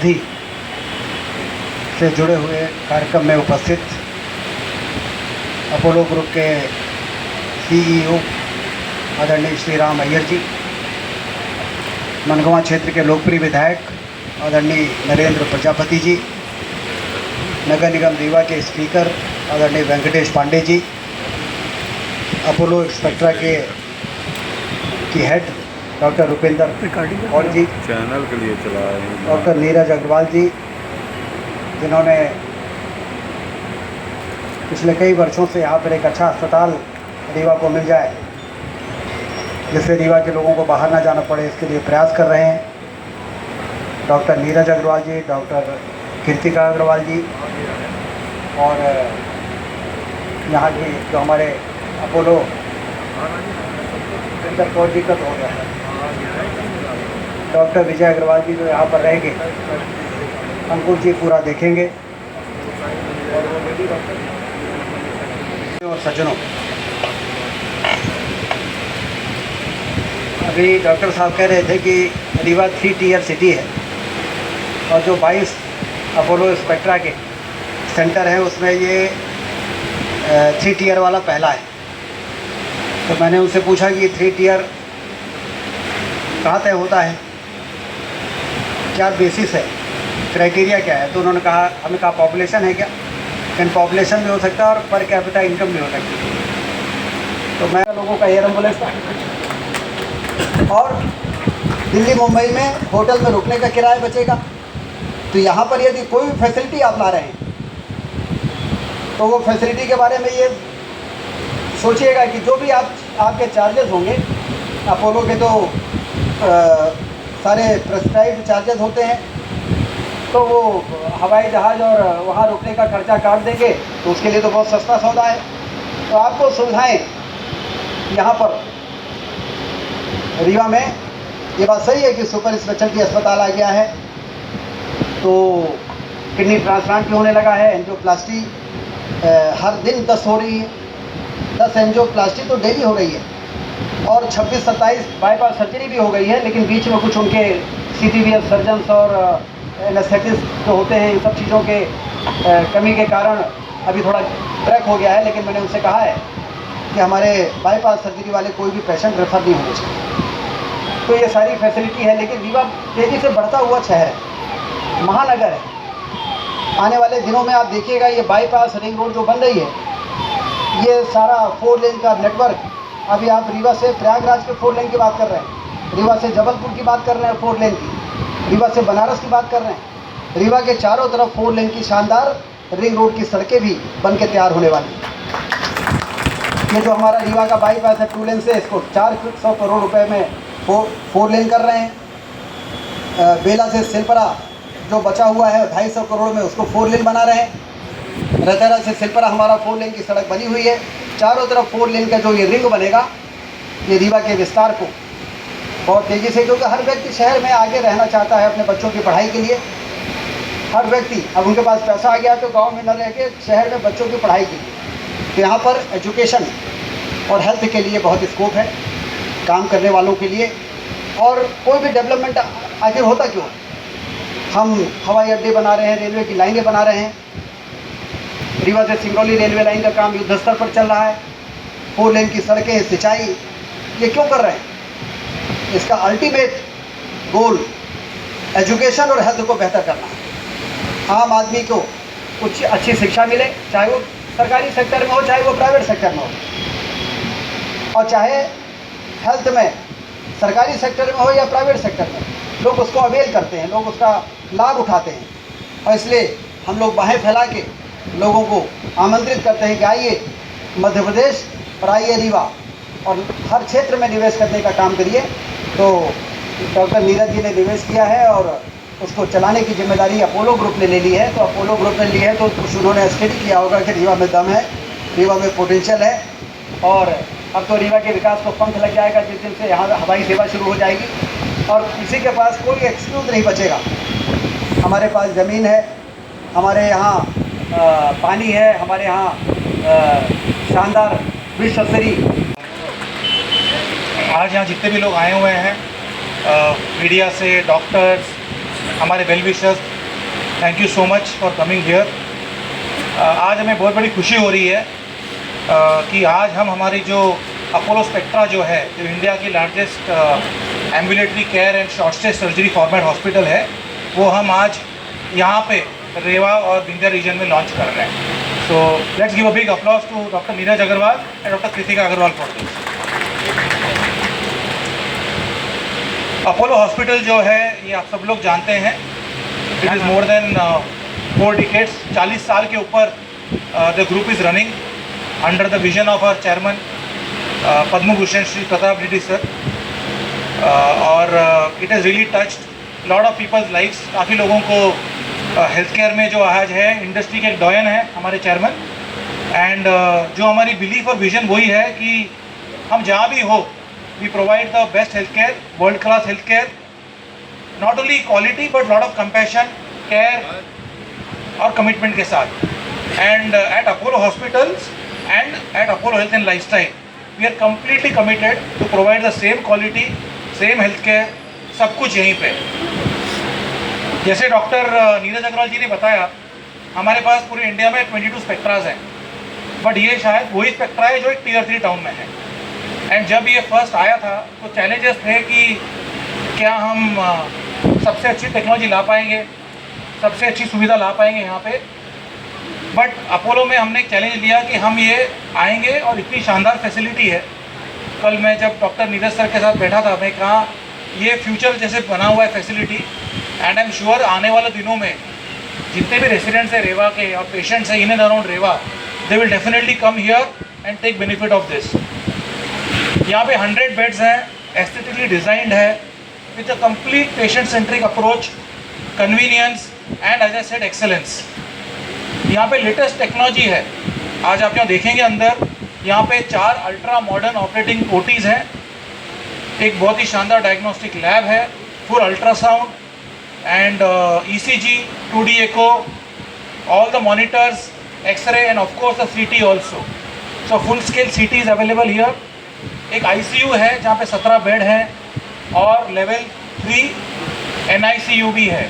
शताब्दी से जुड़े हुए कार्यक्रम में उपस्थित अपोलो ग्रुप के सीईओ आदरणीय श्री राम अय्यर जी, मनगवा क्षेत्र के लोकप्रिय विधायक आदरणीय नरेंद्र प्रजापति जी, नगर निगम रीवा के स्पीकर आदरणीय वेंकटेश पांडे जी, अपोलो स्पेक्ट्रा की हेड डॉक्टर रुपेंद्र और जी, चैनल के लिए चला है डॉक्टर नीरज अग्रवाल जी, जिन्होंने पिछले कई वर्षों से यहाँ पर एक अच्छा अस्पताल रीवा को मिल जाए, जिससे रीवा के लोगों को बाहर ना जाना पड़े, इसके लिए प्रयास कर रहे हैं। डॉक्टर नीरज अग्रवाल जी, डॉक्टर कीर्तिका अग्रवाल जी और यहाँ की जो हमारे अपोलो कौर जी का हो गया है, डॉक्टर विजय अग्रवाल जी जो यहाँ पर रहेंगे, अंकुर जी पूरा देखेंगे। और सज्जनों, अभी डॉक्टर साहब कह रहे थे कि रीवा 3 टियर सिटी है और जो 22 अपोलो स्पेक्ट्रा के सेंटर है उसमें ये 3 टियर वाला पहला है। तो मैंने उनसे पूछा कि 3 टियर कहाँ तय होता है, क्या बेसिस है, क्राइटेरिया क्या है? तो उन्होंने कहा, हमें कहा पॉपुलेशन है क्या, लेकिन पॉपुलेशन भी हो सकता है और पर कैपिटा इनकम भी हो सकती है। तो मैं लोगों का एयर एम्बुलेंस और दिल्ली मुंबई में होटल में रुकने का किराया बचेगा। तो यहाँ पर यदि कोई भी फैसिलिटी आप ला रहे हैं तो वो फैसिलिटी के बारे में ये सोचिएगा कि जो भी आपके चार्जेस होंगे, अपोलो के तो सारे प्रेस्क्राइब्ड चार्जेस होते हैं, तो वो हवाई जहाज़ और वहाँ रुकने का खर्चा काट देंगे, तो उसके लिए तो बहुत सस्ता सौदा है। तो आपको सुविधाएं यहाँ पर रीवा में, ये बात सही है कि सुपर स्पेशलिटी अस्पताल आ गया है, तो किडनी ट्रांसप्लांट भी होने लगा है, एंजियोप्लास्टी हर दिन 10 हो रही है, 10 एंजियोप्लास्टी तो डेली हो रही है, और 26-27 बाईपास सर्जरी भी हो गई है। लेकिन बीच में कुछ उनके CTVS सर्जन्स और एनेस्थेटिस्ट जो होते हैं, इन सब चीज़ों के कमी के कारण अभी थोड़ा ब्रेक हो गया है। लेकिन मैंने उनसे कहा है कि हमारे बाईपास सर्जरी वाले कोई भी पेशेंट रेफर नहीं होने चाहिए। तो ये सारी फैसिलिटी है, लेकिन रीवा तेज़ी से बढ़ता हुआ शहर है, महानगर है। आने वाले दिनों में आप देखिएगा, ये बाईपास रिंग रोड जो बन रही है, ये सारा 4 लेन का नेटवर्क, अभी आप रीवा से प्रयागराज के 4 लेन की बात कर रहे हैं, रीवा से जबलपुर की बात कर रहे हैं 4 लेन की, रीवा से बनारस की बात कर रहे हैं। रीवा के चारों तरफ 4 लेन की शानदार रिंग रोड की सड़कें भी बन के तैयार होने वाली हैं। ये जो हमारा रीवा का बाईपास है 2 लेन से, इसको 400 करोड़ रुपए में 4 लेन कर रहे हैं। बेला से सिलपरा जो बचा हुआ है 250 करोड़ में, उसको 4 लेन बना रहे हैं। रतरा से सिलपरा हमारा 4 लेन की सड़क बनी हुई है। चारों तरफ 4 लेन का जो ये रिंग बनेगा, ये रीवा के विस्तार को बहुत तेज़ी से, क्योंकि हर व्यक्ति शहर में आगे रहना चाहता है अपने बच्चों की पढ़ाई के लिए। हर व्यक्ति, अब उनके पास पैसा आ गया तो गांव में न रह के शहर में बच्चों की पढ़ाई के लिए, तो यहाँ पर एजुकेशन और हेल्थ के लिए बहुत स्कोप है काम करने वालों के लिए। और कोई भी डेवलपमेंट आखिर होता क्यों? हम हवाई अड्डे बना रहे हैं, रेलवे की लाइनें बना रहे हैं, रीवा से सिंगरौली रेलवे लाइन का काम युद्ध स्तर पर चल रहा है, 4 लेन की सड़कें, सिंचाई, ये क्यों कर रहे हैं? इसका अल्टीमेट गोल एजुकेशन और हेल्थ को बेहतर करना है। आम आदमी को कुछ अच्छी शिक्षा मिले, चाहे वो सरकारी सेक्टर में हो, चाहे वो प्राइवेट सेक्टर में हो, और चाहे हेल्थ में सरकारी सेक्टर में हो या प्राइवेट सेक्टर में, लोग उसको अवेल करते हैं, लोग उसका लाभ उठाते हैं। और इसलिए हम लोग बाहें फैला के लोगों को आमंत्रित करते हैं कि आइए मध्य प्रदेश और आइए रीवा, और हर क्षेत्र में निवेश करने का काम करिए। तो डॉक्टर नीरज जी ने निवेश किया है और उसको चलाने की जिम्मेदारी अपोलो ग्रुप ने ले ली है। तो अपोलो ग्रुप ने ली है तो कुछ उन्होंने स्टडी किया होगा कि रीवा में दम है, रीवा में पोटेंशियल है, और अब तो रीवा के विकास को पंख लग जाएगा जिस दिन से यहाँ हवाई सेवा शुरू हो जाएगी, और किसी के पास कोई एक्सक्यूज़ नहीं बचेगा। हमारे पास ज़मीन है, हमारे यहाँ पानी है, हमारे यहाँ शानदार विश्व स्तरीय। आज यहाँ जितने भी लोग आए हुए हैं, मीडिया से, डॉक्टर्स, हमारे well wishers, thank you so much for coming here. आज हमें बहुत बड़ी खुशी हो रही है कि आज हम हमारी जो अपोलो स्पेक्ट्रा जो है, जो इंडिया की largest ambulatory care and short stay surgery format hospital है, वो हम आज यहाँ पे रेवा और विंध्य रीजन में लॉन्च कर रहे हैं। So let's give a big applause to doctor Neeraj Agarwal and doctor Kritika Agarwal for this. Apollo hospital जो है ये आप सब लोग जानते हैं, it is more than 4 decades, 40 साल के ऊपर the group is running under the vision of our chairman Padma Bhushan Shri Pratap Reddy sir. और it has really touched lot of peoples lifes. काफ़ी लोगों को हेल्थ केयर में जो आज है इंडस्ट्री के एक डॉयन है हमारे चेयरमैन। एंड जो हमारी बिलीफ और विजन वही है कि हम जहाँ भी हो we provide the best health care, world class health care, not only quality but lot of compassion, care और कमिटमेंट के साथ। And at Apollo hospitals and at Apollo health and lifestyle we are completely committed to provide the same quality, same health care, सब कुछ यहीं पे। जैसे doctor Neeraj Agarwal जी ने बताया, हमारे पास पूरे इंडिया में 22 स्पेक्ट्राज हैं, बट ये शायद वही स्पेक्ट्रा है जो एक Tier 3 टाउन में है। एंड जब ये फर्स्ट आया था तो चैलेंजेस थे कि क्या हम सबसे अच्छी टेक्नोलॉजी ला पाएंगे, सबसे अच्छी सुविधा ला पाएंगे यहाँ पे। बट अपोलो में हमने एक चैलेंज लिया कि हम ये आएंगे और इतनी शानदार फैसिलिटी है। कल मैं जब डॉक्टर नीरज सर के साथ बैठा था, मैं कहा ये फ्यूचर जैसे बना हुआ है facility, and I am sure आने वाले दिनों में जितने भी रेसिडेंट्स हैं रेवा के और पेशेंट्स हैं in and around Rewa, they will definitely come here and take benefit of this. यहाँ पे 100 बेड्स हैं, एस्थेटिकली डिज़ाइंड है with a complete patient centric approach, convenience and as I said excellence. यहाँ पे लेटेस्ट टेक्नोलॉजी है। आज आप यहाँ देखेंगे अंदर, यहाँ पे 4 अल्ट्रा मॉडर्न ऑपरेटिंग ओटीज़ हैं, एक बहुत ही शानदार डायग्नोस्टिक लैब है, full ultrasound and ECG, 2D echo, all the monitors, X-ray and of course the CT also. So full scale CT is available here. एक ICU है जहाँ पे 17 बेड हैं और लेवल 3 NICU भी है।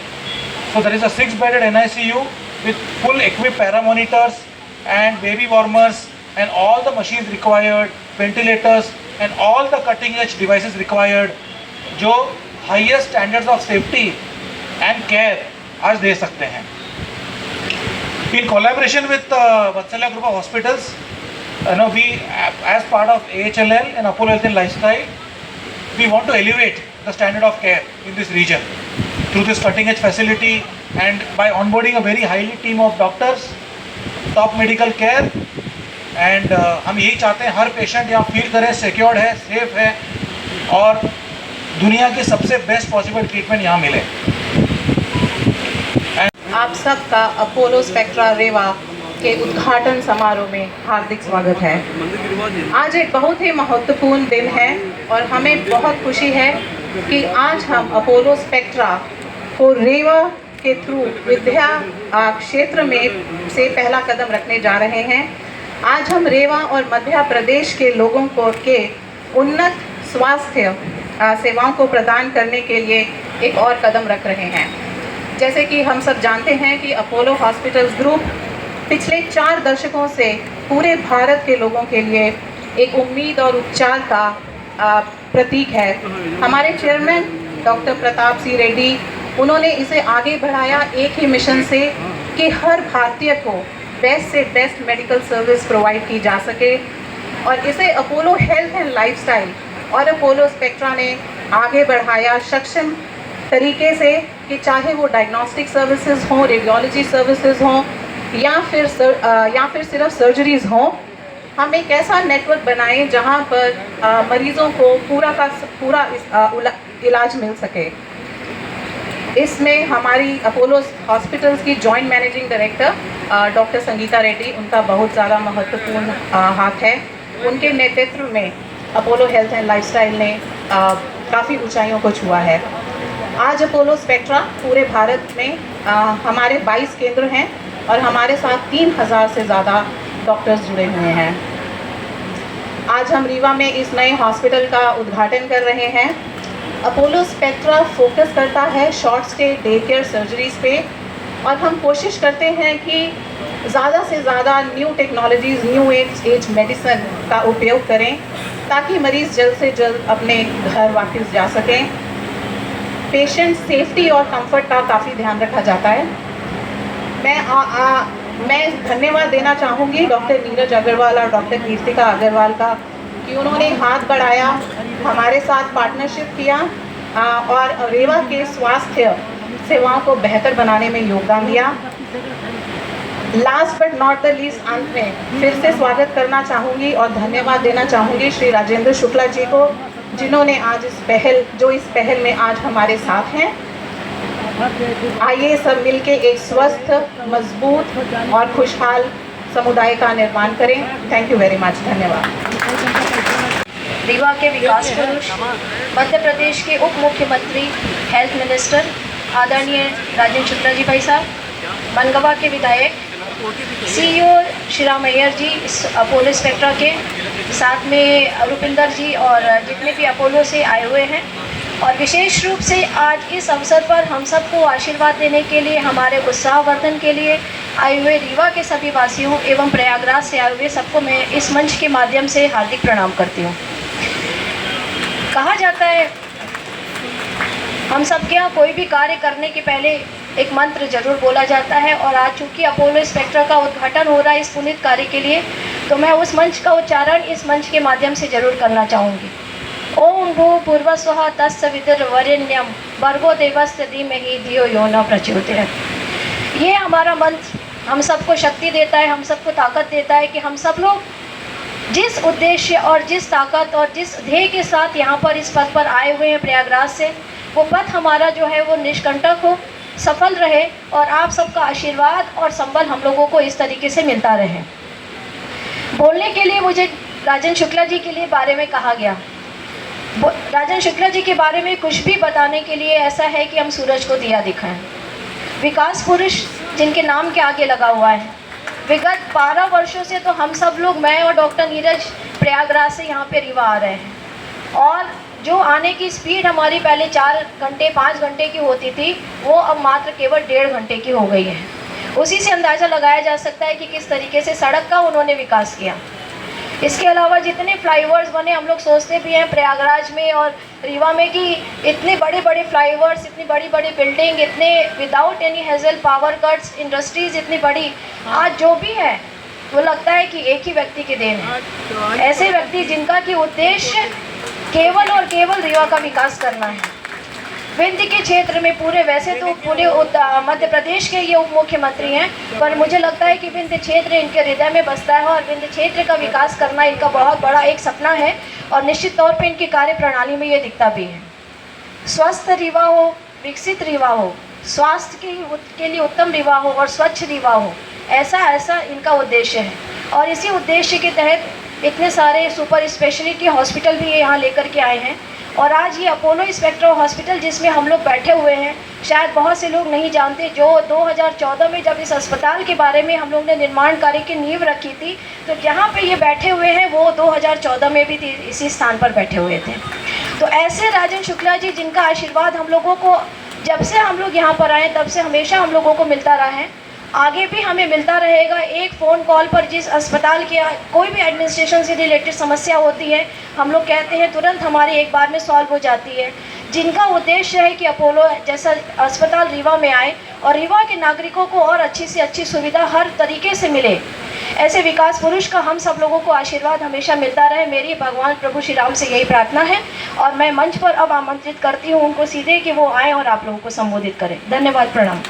So there is a 6-bedded NICU with full equipped paramonitors and baby warmers and all the machines required, ventilators and all the cutting edge devices required, जो highest standards of safety and care आज दे सकते हैं। In collaboration with Vatsalya Group of Hospitals, we as part of AHLL and Apollo Health and Lifestyle, we want to elevate the standard of care in this region through this cutting edge facility and by onboarding a very highly team of doctors, top medical care, and हम यही चाहते हैं हर patient यहाँ feel करे secured है, safe है और दुनिया की सबसे बेस्ट पॉसिबल ट्रीटमेंट यहाँ मिले। आप सबका अपोलो स्पेक्ट्रा रेवा के उद्घाटन समारोह में हार्दिक स्वागत है। आज एक बहुत ही महत्वपूर्ण दिन है और हमें बहुत खुशी है कि आज हम अपोलो स्पेक्ट्रा को रेवा के थ्रू विद्या क्षेत्र में से पहला कदम रखने जा रहे हैं। आज हम रेवा और मध्य प्रदेश के लोगों को के उन्नत स्वास्थ्य सेवाओं को प्रदान करने के लिए एक और कदम रख रहे हैं। जैसे कि हम सब जानते हैं कि अपोलो हॉस्पिटल्स ग्रुप पिछले 4 दशकों से पूरे भारत के लोगों के लिए एक उम्मीद और उपचार का प्रतीक है। हमारे चेयरमैन डॉक्टर प्रताप सिंह रेड्डी, उन्होंने इसे आगे बढ़ाया एक ही मिशन से कि हर भारतीय को बेस्ट से बेस्ट मेडिकल सर्विस प्रोवाइड की जा सके, और इसे अपोलो हेल्थ एंड लाइफस्टाइल और अपोलो स्पेक्ट्रा ने आगे बढ़ाया सक्षम तरीके से कि चाहे वो डायग्नोस्टिक सर्विसेज हों, रेडियोलॉजी सर्विसेज हों या फिर सिर्फ सर्जरीज़ हों, हम एक ऐसा नेटवर्क बनाएं जहां पर मरीज़ों को पूरा का पूरा इलाज मिल सके। इसमें हमारी अपोलो हॉस्पिटल्स की joint managing director doctor Sangeeta Reddy, उनका बहुत ज़्यादा महत्वपूर्ण हाथ है। उनके नेतृत्व में अपोलो हेल्थ एंड लाइफस्टाइल ने काफ़ी ऊंचाइयों को छुआ है। आज अपोलो स्पेक्ट्रा पूरे भारत में हमारे 22 केंद्र हैं और हमारे साथ 3000 से ज़्यादा डॉक्टर्स जुड़े हुए हैं। आज हम रीवा में इस नए हॉस्पिटल का उद्घाटन कर रहे हैं। अपोलो स्पेक्ट्रा फोकस करता है short stay day care surgeries पे, और हम कोशिश करते हैं कि ज़्यादा से ज़्यादा new technologies, new age medicine का उपयोग करें ताकि मरीज़ जल्द से जल्द अपने घर वापस जा सकें। पेशेंट सेफ्टी और कंफर्ट का काफ़ी ध्यान रखा जाता है। मैं धन्यवाद देना चाहूँगी डॉक्टर नीरज अग्रवाल और डॉक्टर कीर्तिका अग्रवाल का कि उन्होंने हाथ बढ़ाया, हमारे साथ पार्टनरशिप किया और रेवा के स्वास्थ्य सेवाओं को बेहतर बनाने में योगदान दिया। Last but not the least, अंत में फिर से स्वागत करना चाहूँगी और धन्यवाद देना चाहूँगी श्री राजेंद्र शुक्ला जी को, जिन्होंने आज इस पहल में आज हमारे साथ हैं। आइए सब मिलके एक स्वस्थ, मजबूत और खुशहाल समुदाय का निर्माण करें। Thank you very much. धन्यवाद। रीवा के विकास पुरुष, मध्य प्रदेश के उप मुख्यमंत्री, हेल्थ मिनिस्टर आदरणीय राजेंद्र शुक्ला जी भाई साहब, मनगवा के विधायक, सीईओ श्री राम अय्यर जी अपोलो स्पेक्ट्रा के, साथ में रुपिंदर जी और जितने भी अपोलो से आए हुए हैं, और विशेष रूप से आज इस अवसर पर हम सबको आशीर्वाद देने के लिए, हमारे उत्साहवर्धन के लिए आए हुए रीवा के सभी वासियों एवं प्रयागराज से आए हुए सबको मैं इस मंच के माध्यम से हार्दिक प्रणाम करती हूँ। कहा जाता है हम सबके यहाँ कोई भी कार्य करने के पहले एक मंत्र जरूर बोला जाता है, और आज चूँकि अपोलो स्पेक्ट्रा का उद्घाटन हो रहा है इस पुनीत कार्य के लिए, तो मैं उस मंच का उच्चारण इस मंच के माध्यम से जरूर करना चाहूँगी। ओम भू भूर्भुवस्सुः तत्सवितुर्वरेण्यं भर्गो देवस्य धीमहि धियो यो न प्रचोदयात्। ये हमारा मंत्र हम सबको शक्ति देता है, हम सबको ताकत देता है कि हम सब लोग जिस उद्देश्य और जिस ताकत और जिस ध्येय के साथ यहाँ पर इस पथ पर आए हुए हैं प्रयागराज से, वो पथ हमारा जो है वो निष्कंटक हो, सफल रहे, और आप सबका आशीर्वाद और संबल हम लोगों को इस तरीके से मिलता रहे। बोलने के लिए मुझे राजेंद्र शुक्ला जी के लिए बारे में कहा गया। राजेंद्र शुक्ला जी के बारे में कुछ भी बताने के लिए ऐसा है कि हम सूरज को दिया दिखाएं। विकास पुरुष जिनके नाम के आगे लगा हुआ है। विगत 12 वर्षों से तो हम सब लोग, मैं और डॉक्टर नीरज, प्रयागराज से यहाँ पे रीवा आ रहे हैं, और जो आने की स्पीड हमारी पहले 4 घंटे 5 घंटे की होती थी, वो अब मात्र केवल 1.5 घंटे की हो गई है। उसी से अंदाज़ा लगाया जा सकता है कि किस तरीके से सड़क का उन्होंने विकास किया। इसके अलावा जितने फ्लाईओवर्स बने, हम लोग सोचते भी हैं प्रयागराज में और रीवा में कि इतने बड़े बड़े फ्लाईओवर्स, इतनी बड़ी बड़ी बिल्डिंग, इतने without any hazel, power cuts, industries इतनी बड़ी, आज जो भी है वो लगता है कि एक ही व्यक्ति के देन है। ऐसे व्यक्ति जिनका कि उद्देश्य केवल और केवल रीवा का विकास करना है। विंध्य के क्षेत्र में पूरे, वैसे तो पूरे मध्य प्रदेश के ये उप मुख्यमंत्री हैं, पर मुझे लगता है कि विंध्य क्षेत्र इनके हृदय में बसता है, और विंध्य क्षेत्र का विकास करना इनका बहुत बड़ा एक सपना है, और निश्चित तौर पे इनकी कार्य प्रणाली में ये दिखता भी है। स्वस्थ रीवा हो, विकसित रीवा हो, स्वास्थ्य के लिए उत्तम रीवा हो और स्वच्छ रीवा हो, ऐसा इनका उद्देश्य है। और इसी उद्देश्य के तहत इतने सारे सुपर स्पेशलिटी हॉस्पिटल भी ये यहाँ लेकर के आए हैं। और आज ये अपोलो स्पेक्ट्रा हॉस्पिटल जिसमें हम लोग बैठे हुए हैं, शायद बहुत से लोग नहीं जानते, जो 2014 में जब इस अस्पताल के बारे में हम लोग ने निर्माण कार्य की नींव रखी थी, तो जहाँ पे ये बैठे हुए हैं वो 2014 में भी इसी स्थान पर बैठे हुए थे। तो ऐसे राजेंद्र शुक्ला जी, जिनका आशीर्वाद हम लोगों को जब से हम लोग यहाँ पर आए तब से हमेशा हम लोगों को मिलता रहा है, आगे भी हमें मिलता रहेगा। एक फ़ोन कॉल पर जिस अस्पताल के कोई भी एडमिनिस्ट्रेशन से रिलेटेड समस्या होती है, हम लोग कहते हैं तुरंत हमारी एक बार में सॉल्व हो जाती है। जिनका उद्देश्य है कि अपोलो जैसा अस्पताल रीवा में आए और रीवा के नागरिकों को और अच्छी से अच्छी सुविधा हर तरीके से मिले, ऐसे विकास पुरुष का हम सब लोगों को आशीर्वाद हमेशा मिलता रहे। मेरी भगवान प्रभु श्री राम से यही प्रार्थना है, और मैं मंच पर अब आमंत्रित करती हूँ उनको सीधे कि वो आएँ और आप लोगों को संबोधित करें। धन्यवाद, प्रणाम।